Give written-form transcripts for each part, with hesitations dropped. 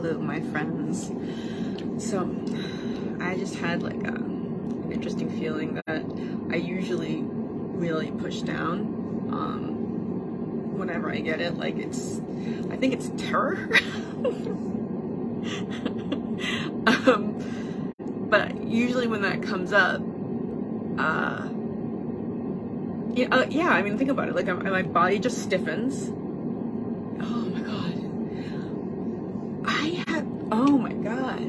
Hello, my friends. So, I just had like an interesting feeling that I usually really push down whenever I get it. Like I think it's terror. But usually when that comes up, yeah, I mean, think about it. Like my body just stiffens. Oh my god. Oh my god.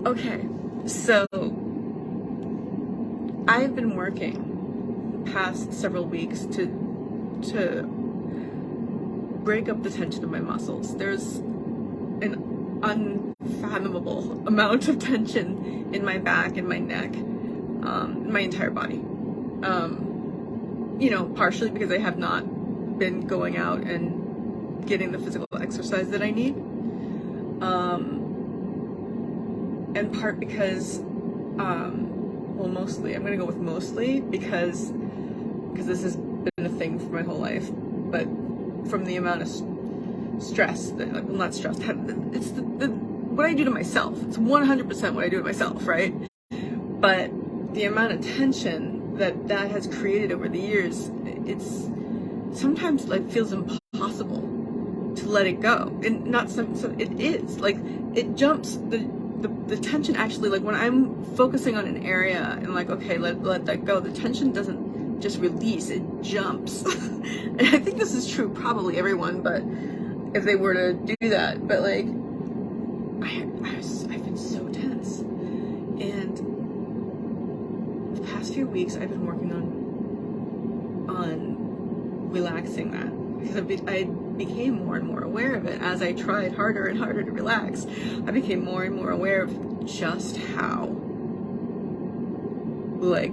Okay, so I've been working past several weeks to break up the tension of my muscles. There's an unfathomable amount of tension in my back and my neck, my entire body. Partially because I have not been going out and getting the physical exercise that I need, and part because, well, mostly, I'm gonna go with mostly because this has been a thing for my whole life, but from the amount of stress that, well, not stress, it's what I do to myself. It's 100% what I do to myself, right? But the amount of tension that has created over the years, it's sometimes like feels impossible to let it go. And it is like it jumps the tension actually, like when I'm focusing on an area and like, okay, let that go, the tension doesn't just release, it jumps. And I think this is true probably everyone, but if they were to do that, but like I've been so tense. And the past few weeks I've been working on relaxing that, because I became more and more aware of it as I tried harder and harder to relax. I became more and more aware of just how like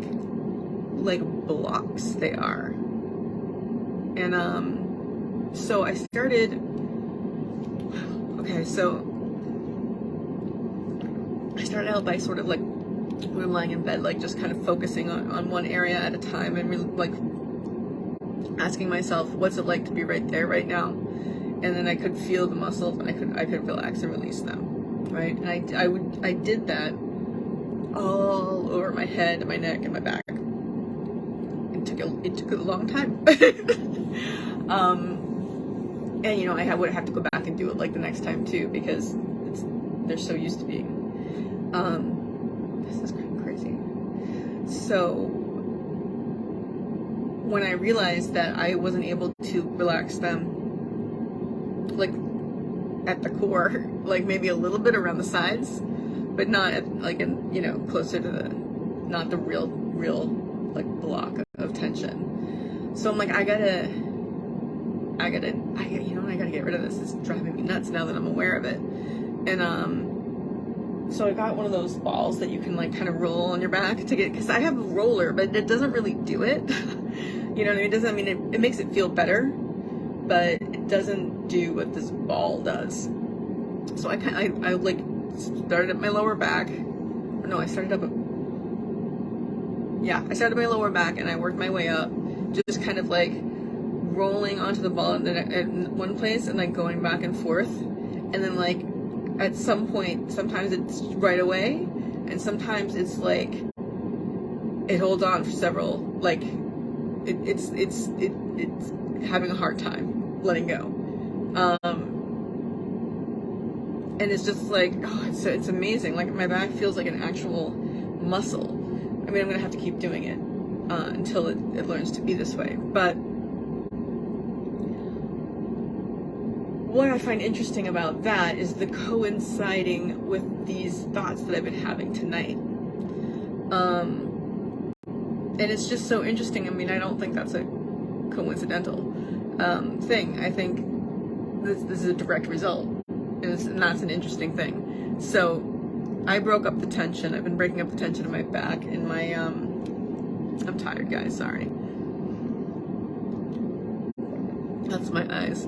blocks they are. And so I started out by sort of like, when I'm lying in bed, like just kind of focusing on one area at a time and really like asking myself, what's it like to be right there right now? And then I could feel the muscles and I could relax and release them, right? And I did that all over my head and my neck and my back. It took a long time. And I would have to go back and do it like the next time too, because they're so used to being this is kind of crazy. So when I realized that I wasn't able to relax them like at the core, like maybe a little bit around the sides, but not at, like closer to not the real like block of tension. So I'm like, I gotta get rid of this. It's driving me nuts now that I'm aware of it. And so I got one of those balls that you can like kind of roll on your back to get, because I have a roller, but it doesn't really do it. You know what I mean? It doesn't, I mean, it makes it feel better, but it doesn't do what this ball does. So I like started at my lower back. No, I started at my lower back and I worked my way up, just kind of like rolling onto the ball in one place and like going back and forth. And then like at some point, sometimes it's right away, and sometimes it's like it holds on for several, like it's having a hard time letting go. And it's just like, oh, it's amazing. Like my back feels like an actual muscle. I mean, I'm gonna have to keep doing it until it learns to be this way. But what I find interesting about that is the coinciding with these thoughts that I've been having tonight. And it's just so interesting. I mean, I don't think that's a coincidental thing. I think this is a direct result, and that's an interesting thing. So I broke up the tension. I've been breaking up the tension in my back and my I'm tired, guys, sorry. That's my eyes.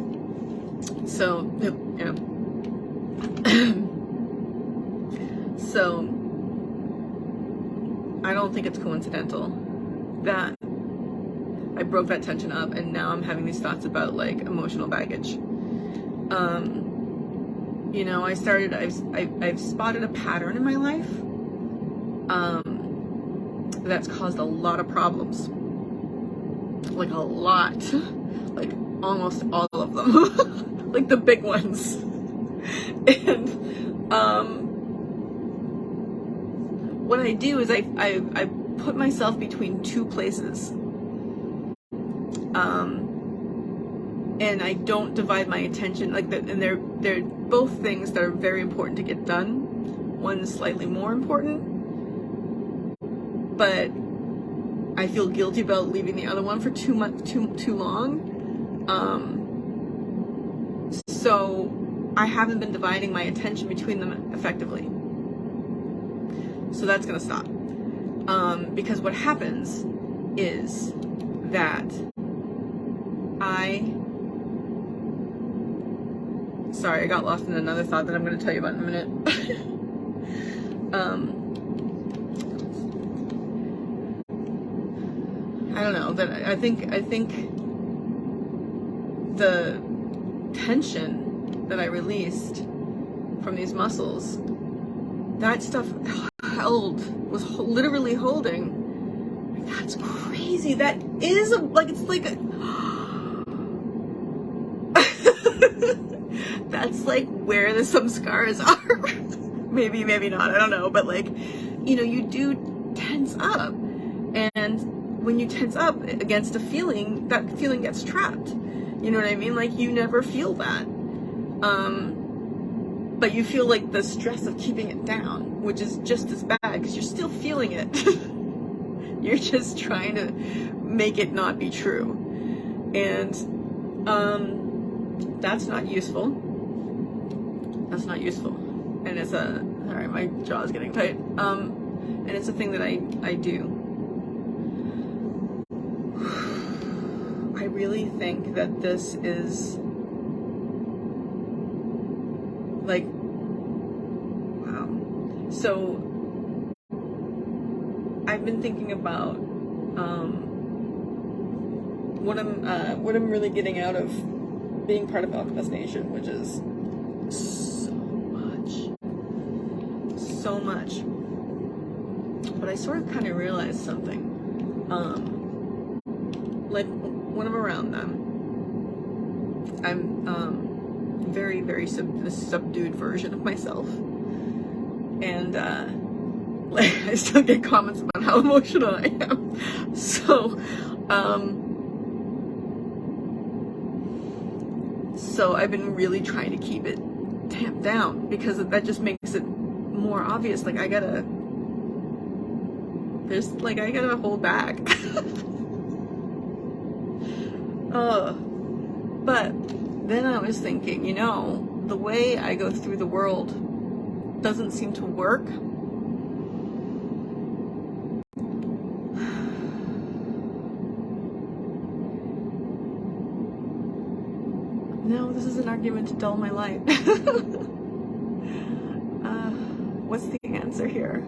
So, yeah. So, I don't think it's coincidental that I broke that tension up, and now I'm having these thoughts about like emotional baggage. You know, I've spotted a pattern in my life that's caused a lot of problems, like a lot, like almost all of them, like the big ones. And what I do is I put myself between two places, and I don't divide my attention like that. And they're both things that are very important to get done. One's slightly more important, but I feel guilty about leaving the other one for too long. So I haven't been dividing my attention between them effectively. So that's gonna stop. Because what happens is that sorry, I got lost in another thought that I'm gonna tell you about in a minute. I don't know, that I think the tension that I released from these muscles, that stuff was literally holding. That's crazy. That is it's like a that's like where the some scars are. maybe not, I don't know, but like, you know, you do tense up, and when you tense up against a feeling, that feeling gets trapped. You know what I mean? Like, you never feel that. But you feel like the stress of keeping it down, which is just as bad because you're still feeling it. You're just trying to make it not be true. And that's not useful. That's not useful. And it's sorry, my jaw's getting tight. And it's a thing that I do. I really think that this is like, wow. So I've been thinking about what I'm really getting out of being part of Alchemist Nation, which is so much. But I sort of kind of realized something. Like, when I'm around them, I'm very, very subdued version of myself, and like, I still get comments about how emotional I am. So I've been really trying to keep it tamped down, because that just makes it more obvious. Like, I gotta hold back. But then I was thinking, you know, the way I go through the world doesn't seem to work. No, this is an argument to dull my light. What's the answer here?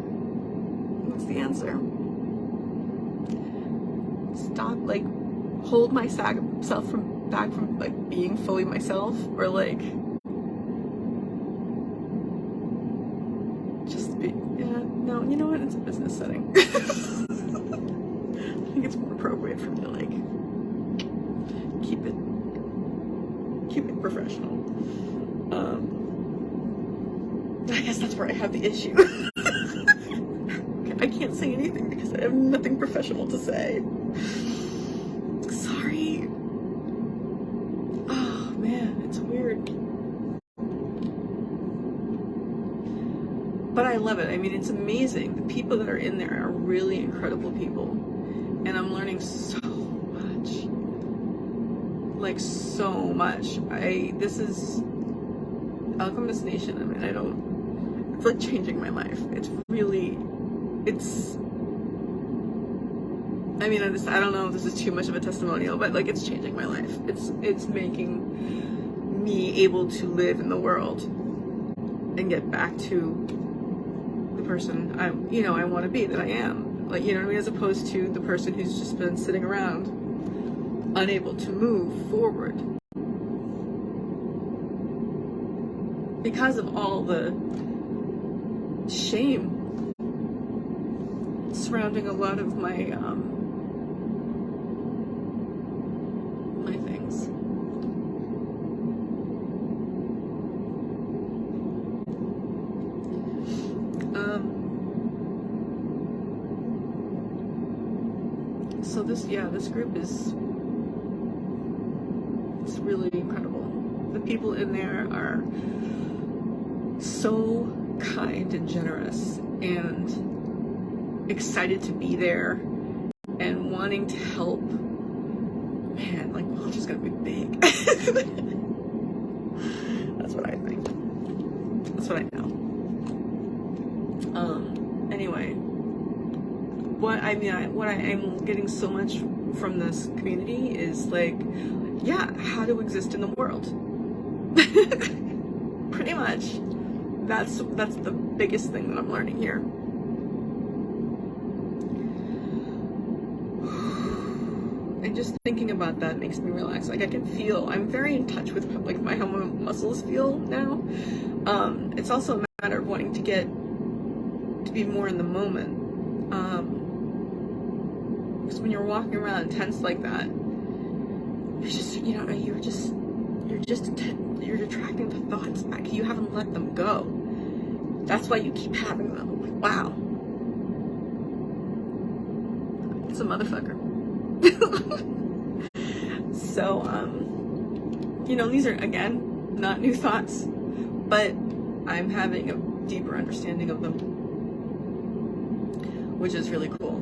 What's the answer? Stop, like, hold myself back from like being fully myself, or like just be, yeah, no, you know what, it's a business setting. I think it's more appropriate for me to like keep it professional. I guess that's where I have the issue. I can't say anything because I have nothing professional to say. Sorry. Oh man, it's weird. But I love it. I mean, it's amazing. The people that are in there are really incredible people. And I'm learning so much. Like, so much. This is Alchemist Nation. I mean, it's like changing my life. It's really, I mean, I don't know if this is too much of a testimonial, but like, it's changing my life. It's making me able to live in the world and get back to the person I want to be, that I am. Like, you know what I mean? As opposed to the person who's just been sitting around unable to move forward because of all the shame surrounding a lot of my my things. So this group is, it's really incredible. The people in there are so kind and generous and excited to be there and wanting to help. Man, like, Welch is gonna be big. That's what I think. That's what I know. Anyway, what I am getting so much from this community is like, yeah, how to exist in the world. Pretty much. That's the biggest thing that I'm learning here. And just thinking about that makes me relax. Like, I can feel, I'm very in touch with like how my muscles feel now. It's also a matter of wanting to be more in the moment. Because when you're walking around tense like that, you're just, you're attracting the thoughts back. You haven't let them go. That's why you keep having them. Like, wow. It's a motherfucker. So, these are, again, not new thoughts, but I'm having a deeper understanding of them, which is really cool.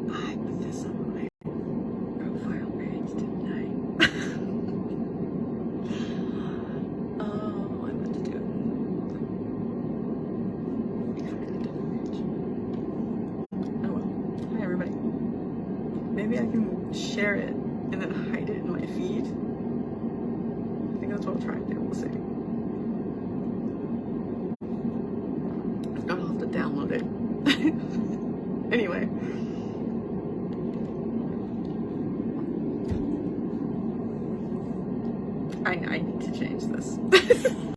I put this on my profile page, didn't I? Oh, I meant to do it. Oh well. Hi everybody. Maybe I can share it and then hide it in my feed. I think that's what I'll try to do. We'll see. I'll have to download it. Anyway. I need to change this.